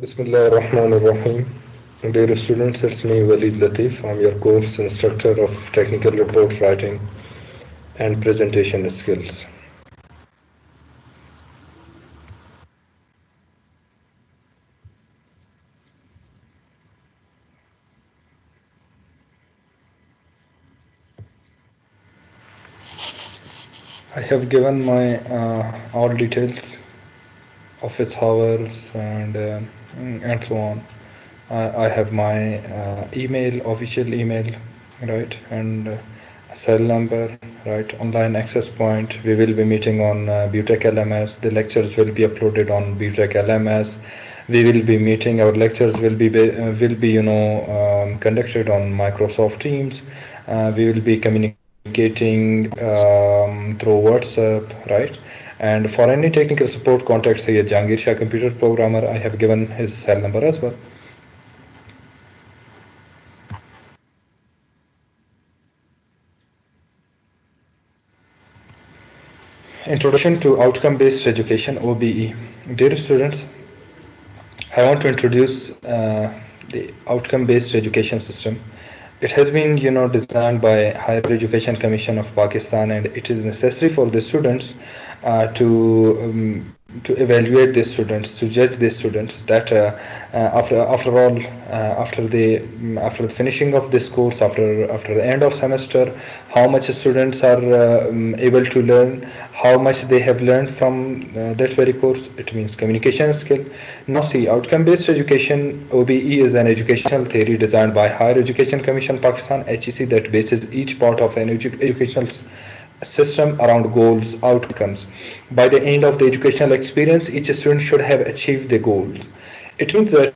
Bismillah ar-Rahman ar-Rahim. Dear students, it's me Walid Latif. I'm your course instructor of technical report writing and presentation skills. I have given my all details, office hours and so on. I have my email, official email, right, and cell number, right, online access point. We will be meeting on Butec LMS. The lectures will be uploaded on Butec LMS. We will be meeting. Our lectures will be conducted on Microsoft Teams. We will be communicating through WhatsApp, right? And for any technical support, contact say Jangir Shah, computer programmer. I have given his cell number as well. Introduction to Outcome-Based Education (OBE). Dear students, I want to introduce the outcome-based education system. It has been, designed by Higher Education Commission of Pakistan, and it is necessary for the students to evaluate the students, to judge the students. That after all, after the finishing of this course, after the end of semester, how much students are able to learn, how much they have learned from that very course. It means communication skill. Now see, outcome-based education (OBE) is an educational theory designed by Higher Education Commission Pakistan (HEC) that bases each part of an educational system around goals, outcomes. By the end of the educational experience, each student should have achieved the goals. It means that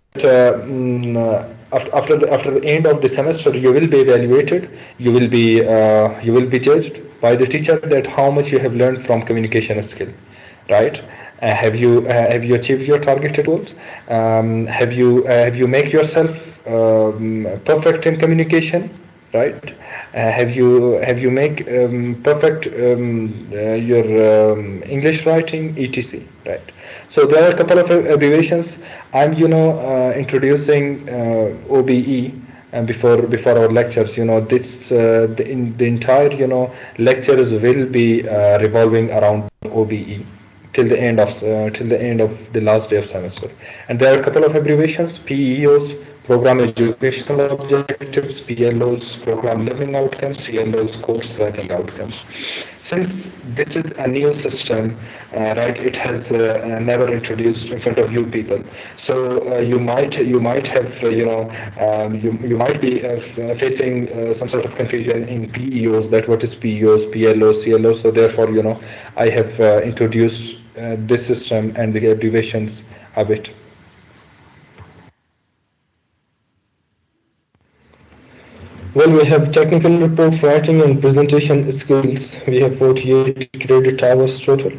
after the end of the semester, you will be evaluated, you will be judged by the teacher that how much you have learned from communication skill, right? Have you achieved your targeted goals? Have you make yourself perfect in communication, right? Have you make perfect your English writing, etc. Right. So there are a couple of abbreviations. I'm introducing OBE. And before our lectures, this the entire lectures will be revolving around OBE till the end of the last day of semester. And there are a couple of abbreviations: PEOs, program educational objectives; PLOs, program learning outcomes; CLOs, course learning outcomes. Since this is a new system, right, it has never introduced in front of you people. So you might have you might be facing some sort of confusion in PEOs, that what is PEOs, PLOs, CLOs. So therefore, I have introduced this system and the abbreviations a bit. Well, we have technical report writing and presentation skills. We have 48 credit hours total.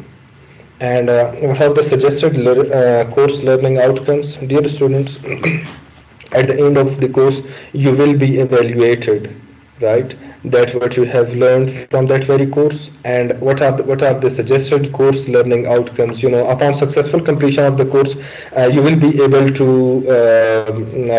And what are the suggested course learning outcomes? Dear students, at the end of the course, you will be evaluated, right? That what you have learned from that very course, and what are the suggested course learning outcomes. Upon successful completion of the course, you will be able to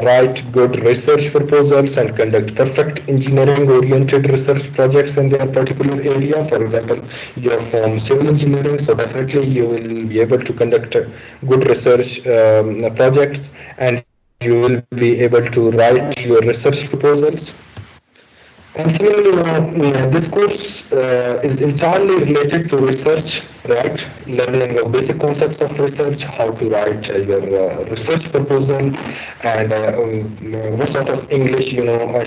write good research proposals and conduct perfect engineering oriented research projects in their particular area. For example, you are from civil engineering, so definitely you will be able to conduct good research projects, and you will be able to write your research proposals. And similarly, this course is entirely related to research, right? Learning of basic concepts of research, how to write your research proposal, and what sort of English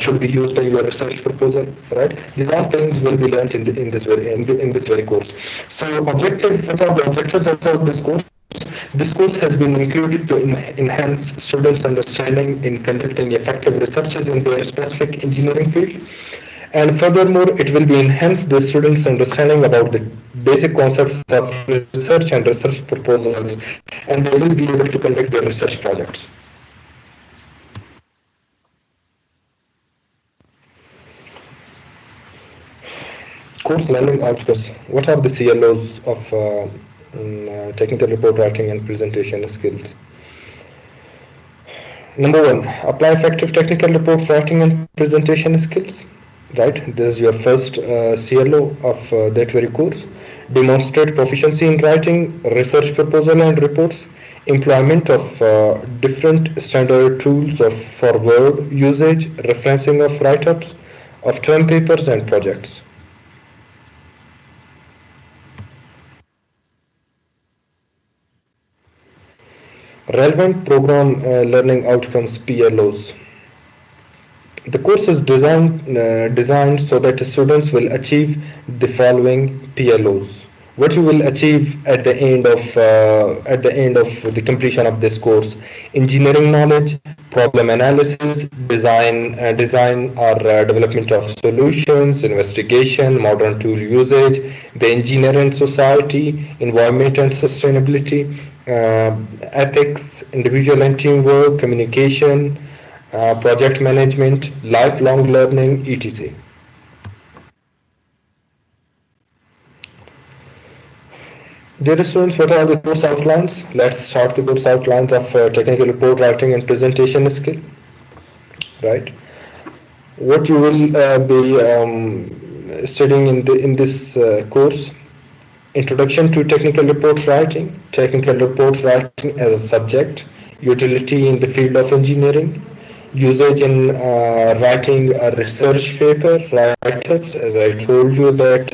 should be used in your research proposal, right? These are things will be learned in this very course. So, what are the objectives of this course? This course has been included to enhance students' understanding in conducting effective researches in their specific engineering field. And furthermore, it will be enhance the students' understanding about the basic concepts of research and research proposals, and they will be able to conduct their research projects. Course learning outcomes. What are the CLOs of technical report writing and presentation skills? Number one, apply effective technical report writing and presentation skills. Right, this is your first CLO of that very course. Demonstrate proficiency in writing, research proposal and reports, employment of different standard tools of for word usage, referencing of write-ups, of term papers and projects. Relevant program learning outcomes PLOs. The course is designed so that students will achieve the following PLOs. What you will achieve at the end of the completion of this course: engineering knowledge, problem analysis, design or development of solutions, investigation, modern tool usage, the engineer and society, environment and sustainability, ethics, individual and teamwork, communication, project management, lifelong learning, etc. Dear students, what are the course outlines? Let's start the course outlines of technical report writing and presentation skill. Right. What you will be studying in this course: introduction to technical report writing as a subject, utility in the field of engineering, usage in writing a research paper, write-ups. As I told you that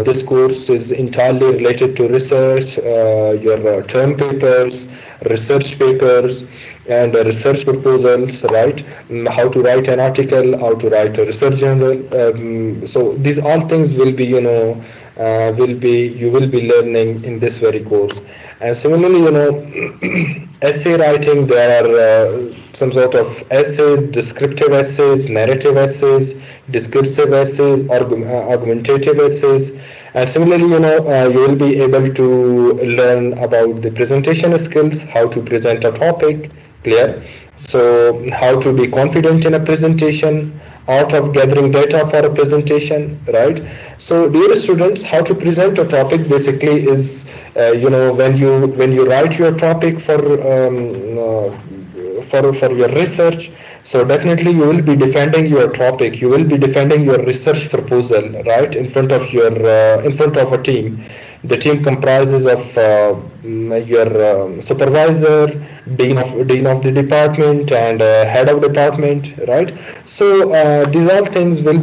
this course is entirely related to research, your term papers, research papers, and research proposals, right? How to write an article, how to write a research journal. So these all things will be, you will be learning in this very course. And similarly, essay writing, there are some sort of essays, descriptive essays, narrative essays, discursive essays, argumentative essays. And similarly, you will be able to learn about the presentation skills, how to present a topic, clear? So how to be confident in a presentation, art of gathering data for a presentation, right? So dear students, how to present a topic basically is, when you write your topic for your research. So definitely you will be defending your topic, you will be defending your research proposal, right, in front of a team. The team comprises of your supervisor, dean of the department, and head of department, right? So these all things will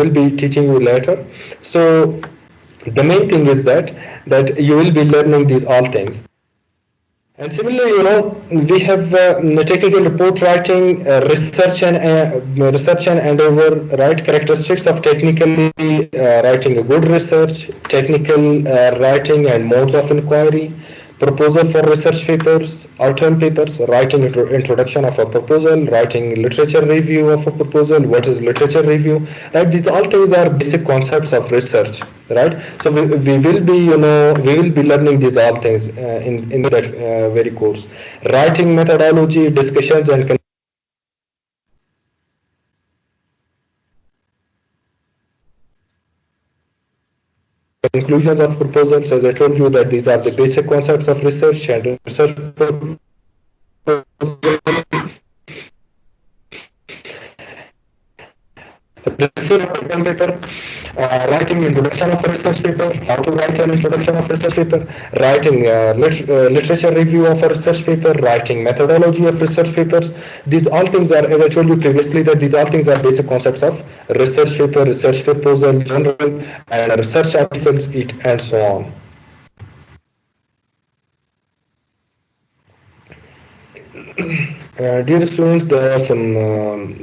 be teaching you later. So the main thing is that you will be learning these all things. And similarly, we have technical report writing, research and endeavor, right? Characteristics of technically writing a good research, technical writing and modes of inquiry, proposal for research papers, alternate papers, writing introduction of a proposal, writing literature review of a proposal. What is literature review? Right? These all things are basic concepts of research. Right. So we will be, we will be learning these all things in that very course. Writing methodology, discussions and conclusions of proposals. As I told you that these are the basic concepts of research and research receive a term paper, writing introduction of a research paper, how to write an introduction of research paper, writing literature review of a research paper, writing methodology of research papers. These all things are, as I told you previously, that these all things are basic concepts of research paper, research proposal, journal, and research articles, and so on. Dear students, there are some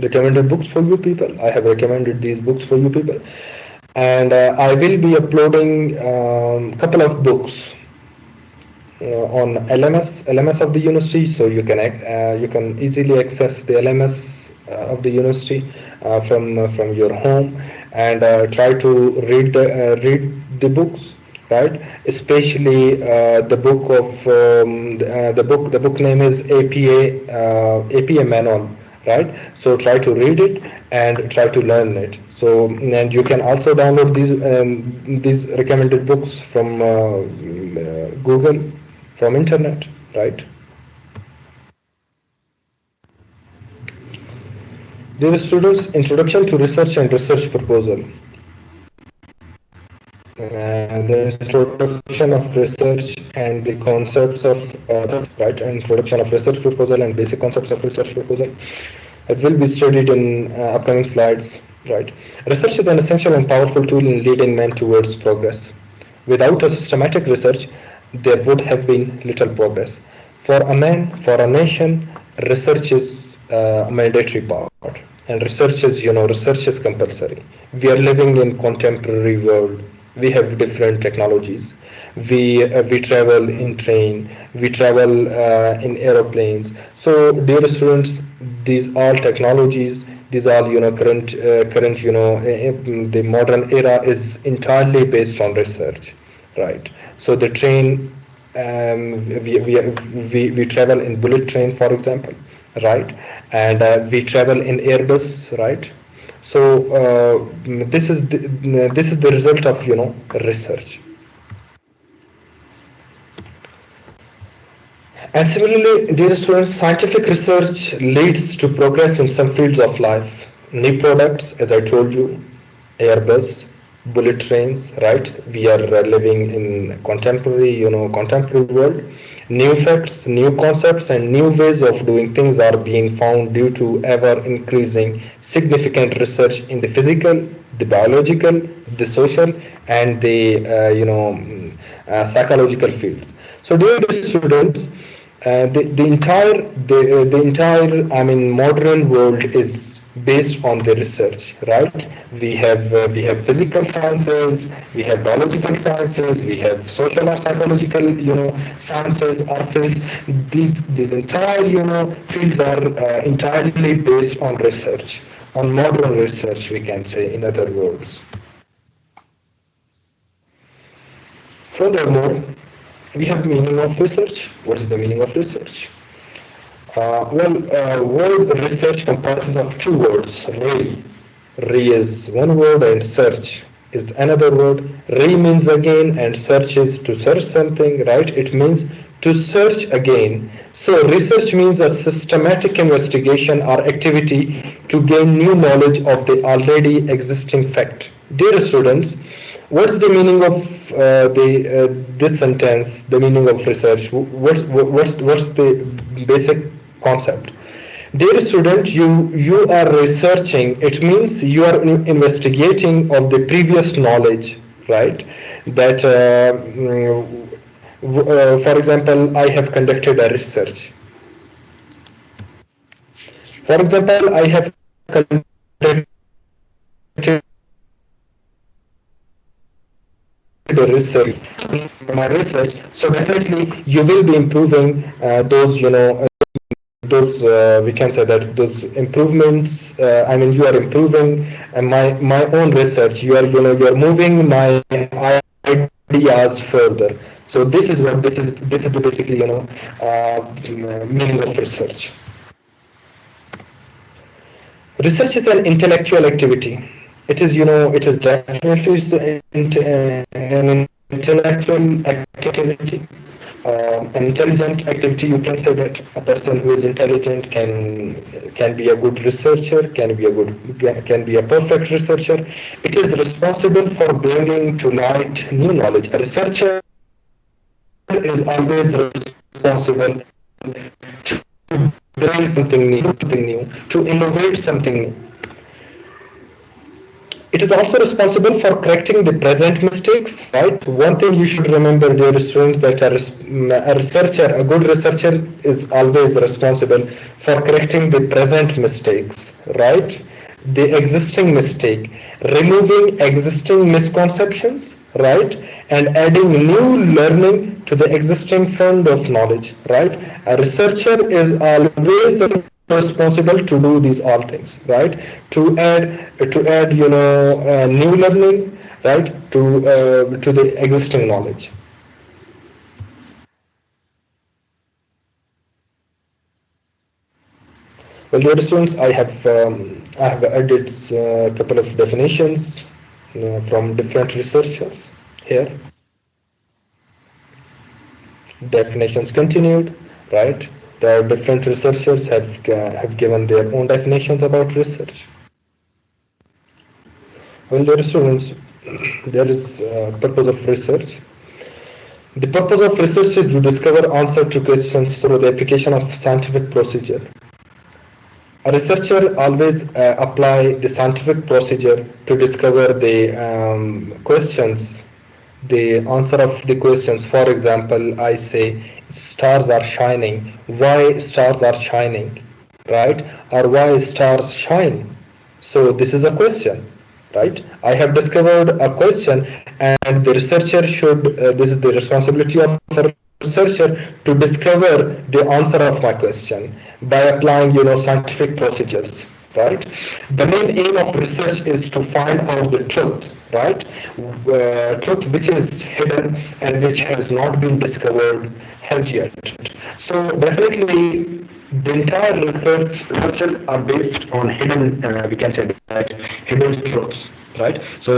recommended books for you people. I have recommended these books for you people, and I will be uploading couple of books on LMS of the university, so you can easily access the LMS of the university from your home, and try to read the books, right? Especially the book name is APA manual, right? So try to read it and try to learn it. So, and you can also download these recommended books from Google, from internet, right? Dear students, introduction to research and research proposal. The introduction of research and the concepts of right, and introduction of research proposal and basic concepts of research proposal. It will be studied in upcoming slides. Right, research is an essential and powerful tool in leading men towards progress. Without a systematic research, there would have been little progress. For a man, for a nation, research is a mandatory part, and research is compulsory. We are living in contemporary world. We have different technologies. We travel in train. We travel in aeroplanes. So, dear students, these all technologies, these all current the modern era is entirely based on research, right? So the train, we travel in bullet train, for example, right? And we travel in Airbus, right? So this is the result of research. And similarly, dear students, scientific research leads to progress in some fields of life. New products, as I told you, Airbus, bullet trains, right? We are living in contemporary world. New facts, new concepts, and new ways of doing things are being found due to ever increasing significant research in the physical, the biological, the social, and the psychological fields. So, dear students, the entire modern world is based on the research, right? We have physical sciences, we have biological sciences, we have social or psychological sciences or fields. These entire fields are entirely based on research, on modern research, we can say, in other words. Furthermore, we have meaning of research. What is the meaning of research? Word research comprises of two words, re. Re is one word and search is another word. Re means again and search is to search something, right? It means to search again. So research means a systematic investigation or activity to gain new knowledge of the already existing fact. Dear students, what's the meaning of this sentence? The meaning of research. What's the basic concept? Dear student, you are researching. It means you are investigating of the previous knowledge, right? That, for example, I have conducted a research. For example, I have conducted a research. My research, so definitely you will be improving those we can say that those improvements. I mean, you are improving my own research. You are moving my ideas further. So this is the basically meaning of research. Research is an intellectual activity. It is definitely an intellectual activity, an intelligent activity. You can say that a person who is intelligent can be a good researcher, can be a perfect researcher. It is responsible for bringing to light new knowledge. A researcher is always responsible to bring something new, to innovate something new. It is also responsible for correcting the present mistakes, right? One thing you should remember, dear students, that a researcher, a good researcher, is always responsible for correcting the present mistakes, right? The existing mistake, removing existing misconceptions, right? And adding new learning to the existing fund of knowledge, right? A researcher is always responsible to do these all things, right? To add new learning, right, to the existing knowledge. Well, dear students, I have added a couple of definitions from different researchers here. Definitions continued, right? There are different researchers have given their own definitions about research. Well, there is students, there is purpose of research. The purpose of research is to discover answer to questions through the application of scientific procedure. A researcher always apply the scientific procedure to discover the questions, the answer of the questions. For example, I say stars are shining. Why stars are shining, right? Or why stars shine? So this is a question, right? I have discovered a question, and the researcher should. This is the responsibility of a researcher to discover the answer of my question by applying, scientific procedures, right? The main aim of research is to find out the truth, right? Truth which is hidden and which has not been discovered as yet. So definitely the entire researches are based on hidden, we can say that, hidden truths, right? So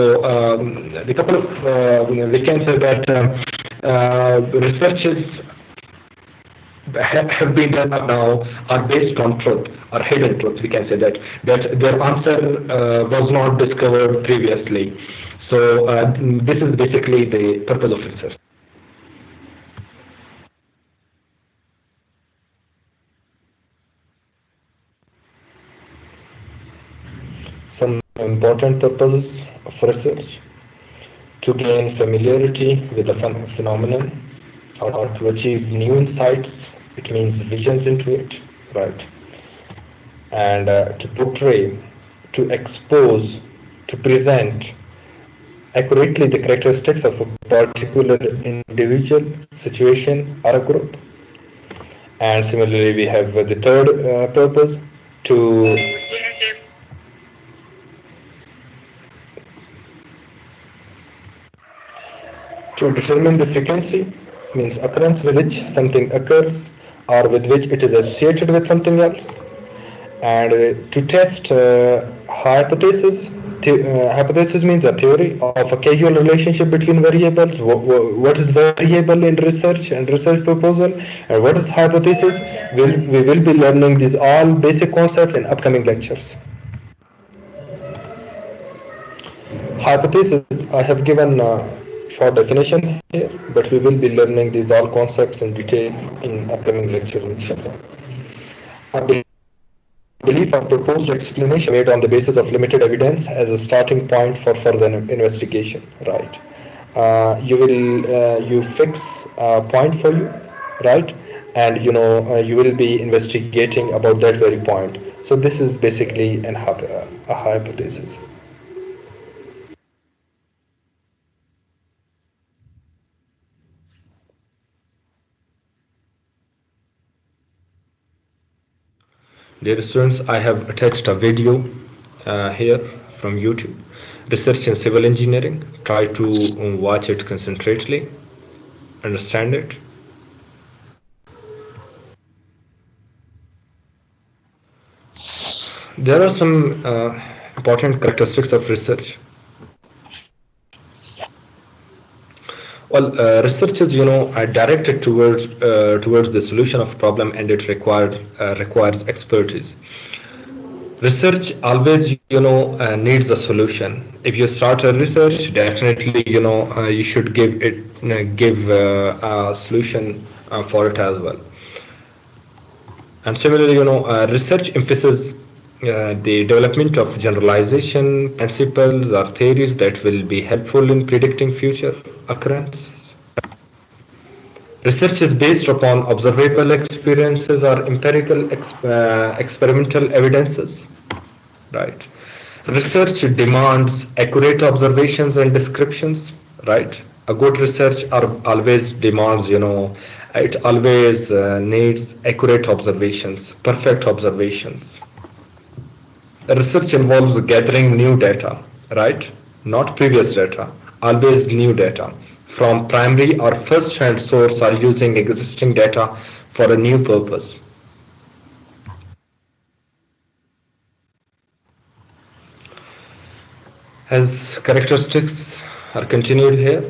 the couple of, we can say that researches have been done up now are based on truth or hidden truth. We can say that their answer was not discovered previously. So this is basically the purpose of research. Some important purposes of research: to gain familiarity with the phenomenon, or to achieve new insights. It means visions into it, right? And to portray, to expose, to present accurately the characteristics of a particular individual, situation, or a group. And similarly, we have the third purpose, to determine the frequency, means occurrence with which something occurs or with which it is associated with something else, and to test hypothesis. Hypothesis means a theory of a causal relationship between variables. What is variable in research and research proposal, and what is hypothesis? We will be learning these all basic concepts in upcoming lectures. Hypothesis, I have given a short definition here, but we will be learning these all concepts in detail in upcoming lectures, inshallah. A belief or proposed explanation made on the basis of limited evidence as a starting point for further investigation, right? You fix a point for you, right? And you will be investigating about that very point. So this is basically a hypothesis. Dear students, I have attached a video here from YouTube. Research in Civil Engineering. Try to watch it concentrately, understand it. There are some important characteristics of research. Well, research is, directed towards the solution of problem, and it requires expertise. Research always, needs a solution. If you start a research, definitely, you should give a solution for it as well. And similarly, research emphasizes the development of generalization principles or theories that will be helpful in predicting future occurrences. Research is based upon observable experiences or empirical experimental evidences, right? Research demands accurate observations and descriptions, right? A good research always demands, it always needs accurate observations, perfect observations. Research involves gathering new data, right? Not previous data, always new data from primary or first-hand source, or using existing data for a new purpose. As characteristics are continued here,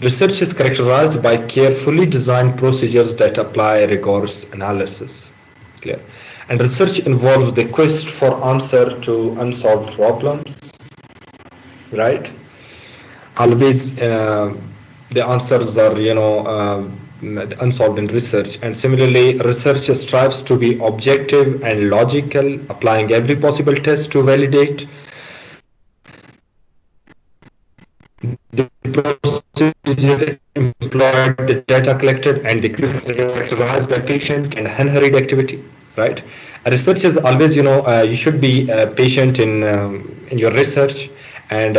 Research is characterized by carefully designed procedures that apply rigorous analysis. Clear. And research involves the quest for answer to unsolved problems, right? Always the answers are, unsolved in research. And similarly, research strives to be objective and logical, applying every possible test to validate the procedure employed, the data collected, and the characterized by patient and unhurried activity, right? Research is always, you should be patient in your research, and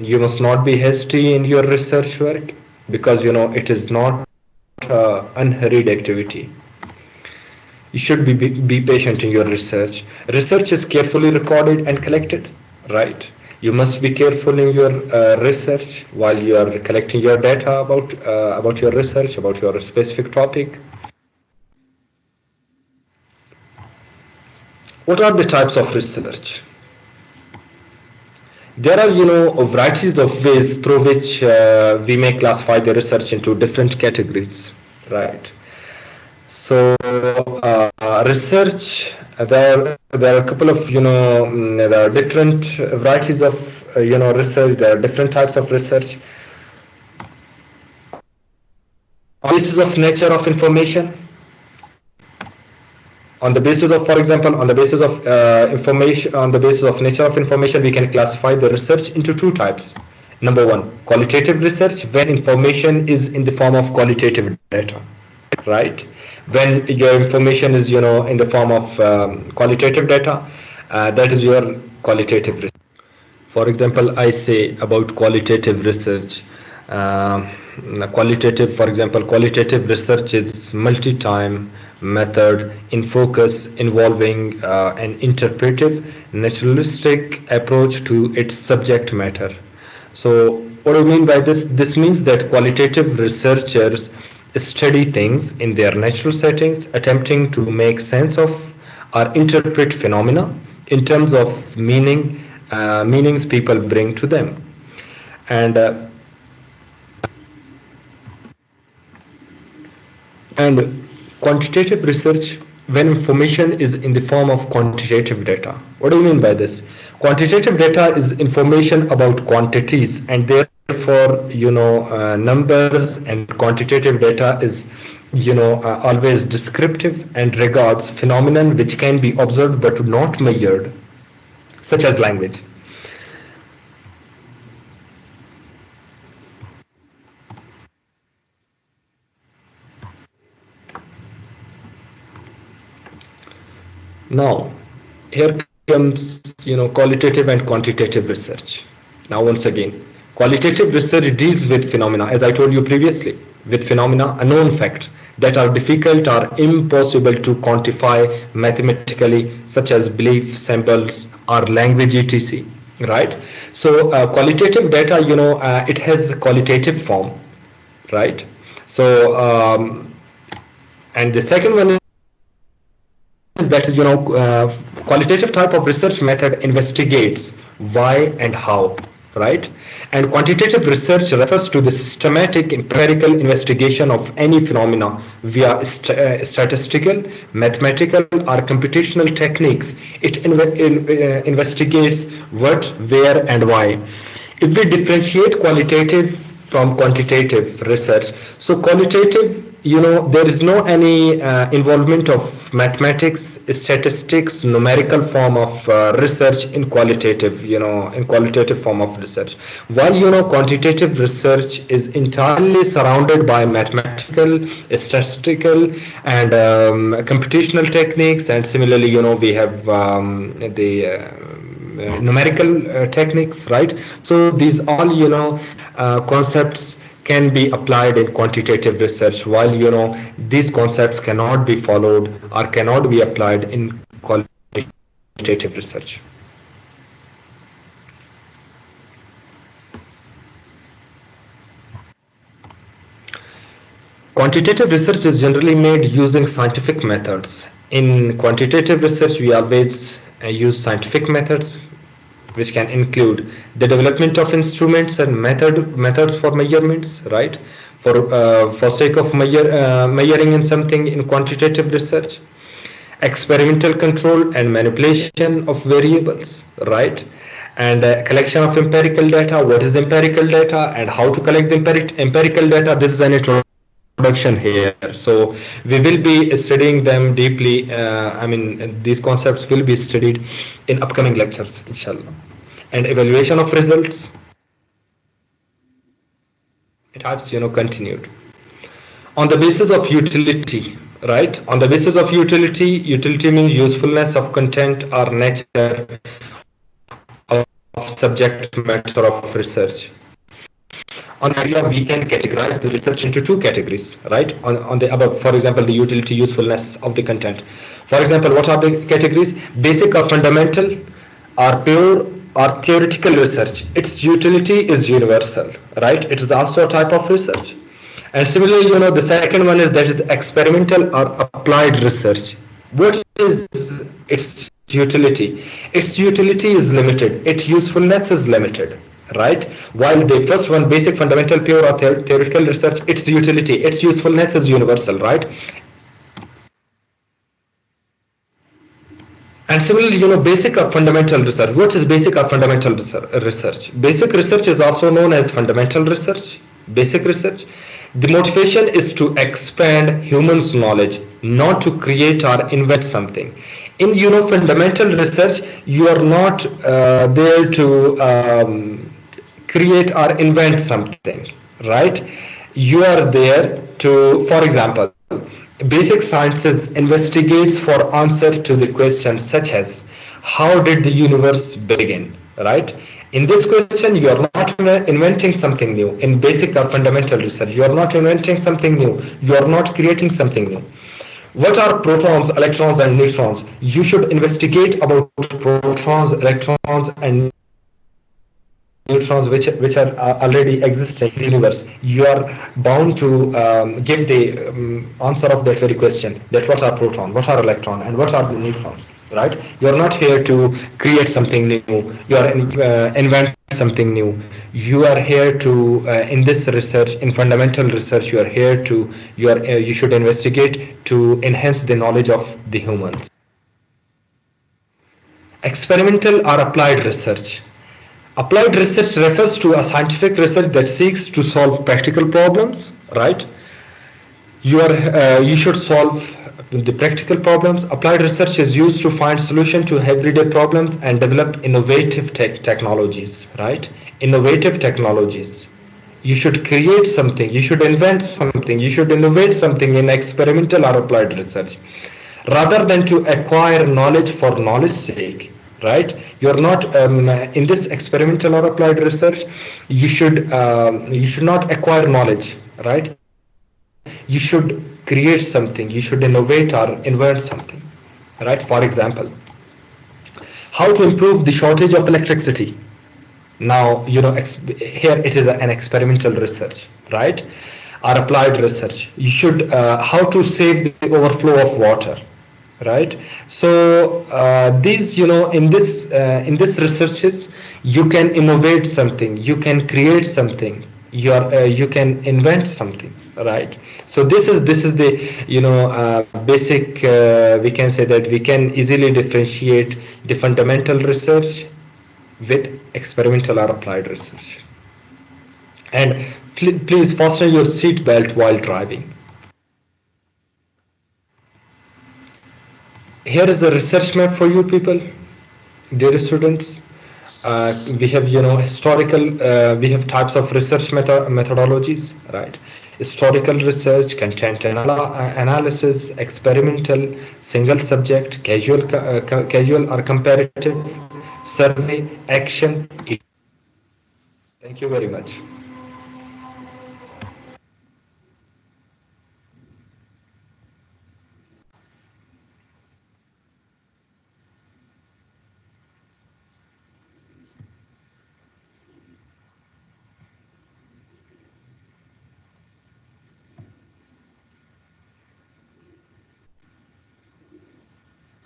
you must not be hasty in your research work, because it is not unhurried activity. You should be patient in your research. Research is carefully recorded and collected, right? You must be careful in your research while you are collecting your data about your research, about your specific topic. What are the types of research? There are, varieties of ways through which we may classify the research into different categories, right? So research, there are a couple of, there are different varieties of research. There are different types of research on the basis of nature of information. On the basis of, for example, on the basis of information, on the basis of nature of information, we can classify the research into two types. Number one, qualitative research, when information is in the form of qualitative data, right? When your information is, in the form of qualitative data, that is your qualitative research. For example, I say about qualitative research. For example, qualitative research is multi-time method in focus involving an interpretive, naturalistic approach to its subject matter. So, what do you mean by this? This means that qualitative researchers study things in their natural settings, attempting to make sense of or interpret phenomena in terms of meanings people bring to them. And uh, and quantitative research, when information is in the form of quantitative data. What do you mean by this? Quantitative data is information about quantities, and therefore, numbers, and quantitative data is, always descriptive and regards phenomenon which can be observed but not measured, such as language. Now, here comes, qualitative and quantitative research. Now, once again, qualitative research deals with phenomena, as I told you previously, with phenomena, a known fact that are difficult or impossible to quantify mathematically, such as belief, symbols, or language, etc. Right? So, qualitative data, it has a qualitative form, right? So, and the second one is that, qualitative type of research method investigates why and how, right? And quantitative research refers to the systematic empirical investigation of any phenomena via statistical, mathematical, or computational techniques. It investigates what, where, and why. If we differentiate qualitative from quantitative research, so qualitative, there is no any involvement of mathematics, statistics, numerical form of research in qualitative, in qualitative form of research. While, quantitative research is entirely surrounded by mathematical, statistical, and computational techniques, and similarly, we have the numerical techniques, right? So these all, concepts can be applied in quantitative research, while, these concepts cannot be followed or cannot be applied in qualitative research. Quantitative research is generally made using scientific methods. In quantitative research, we always use scientific methods. which can include the development of instruments and methods for measurements, right? For sake of measuring in something in quantitative research, experimental control and manipulation of variables, right? And collection of empirical data. What is empirical data and how to collect the empirical data? This is an introduction here. So we will be studying them deeply. These concepts will be studied in upcoming lectures, inshallah. And evaluation of results. It has, continued. On the basis of utility, right? On the basis of utility, utility means usefulness of content or nature of subject matter of research. On the idea, we can categorize the research into two categories, right? On the above, for example, the utility, usefulness of the content. For example, what are the categories? Basic or fundamental, or pure or theoretical research. Its utility is universal, right? It is also a type of research. And similarly, the second one is that is experimental or applied research. What is its utility? Its utility is limited. Its usefulness is limited, right? While the first one, basic, fundamental, pure or theoretical research, its utility, its usefulness is universal, right? And similarly, basic or fundamental research. What is basic or fundamental research? Basic research is also known as fundamental research. Basic research. The motivation is to expand humans' knowledge, not to create or invent something. In fundamental research, you are not there to create or invent something, right? You are there to, for example, basic sciences investigates for answer to the questions such as how did the universe begin, right? In this question, you are not inventing something new. In basic or fundamental research, you are not inventing something new. You are not creating something new. What are protons, electrons, and neutrons? You should investigate about protons, electrons, and neutrons which are already existing in the universe. You are bound to give the answer of that very question, that what are proton, what are electron, and what are the neutrons, right? You are not here to create something new. You are invent something new. You are here to in this research, in fundamental research, you are here to you should investigate to enhance the knowledge of the humans. Experimental or applied research. Applied research refers to a scientific research that seeks to solve practical problems, right? You should solve the practical problems. Applied research is used to find solution to everyday problems and develop innovative technologies, right? Innovative technologies. You should create something, you should invent something, you should innovate something in experimental or applied research, rather than to acquire knowledge for knowledge's sake, right? You're not in this experimental or applied research, you should not acquire knowledge, right? You should create something, you should innovate or invent something, right? For example, how to improve the shortage of electricity. Now, here it is an experimental research, right? Or applied research. You should how to save the overflow of water, right? So these, in this researches, you can innovate something, you can create something, you can invent something, right? So this is the basic. We can say that we can easily differentiate the fundamental research with experimental or applied research. And please fasten your seat belt while driving. Here is a research map for you people, dear students. We have historical. We have types of research methodologies, right? Historical research, content analysis, experimental, single subject, casual or comparative, survey, action, etc. Thank you very much.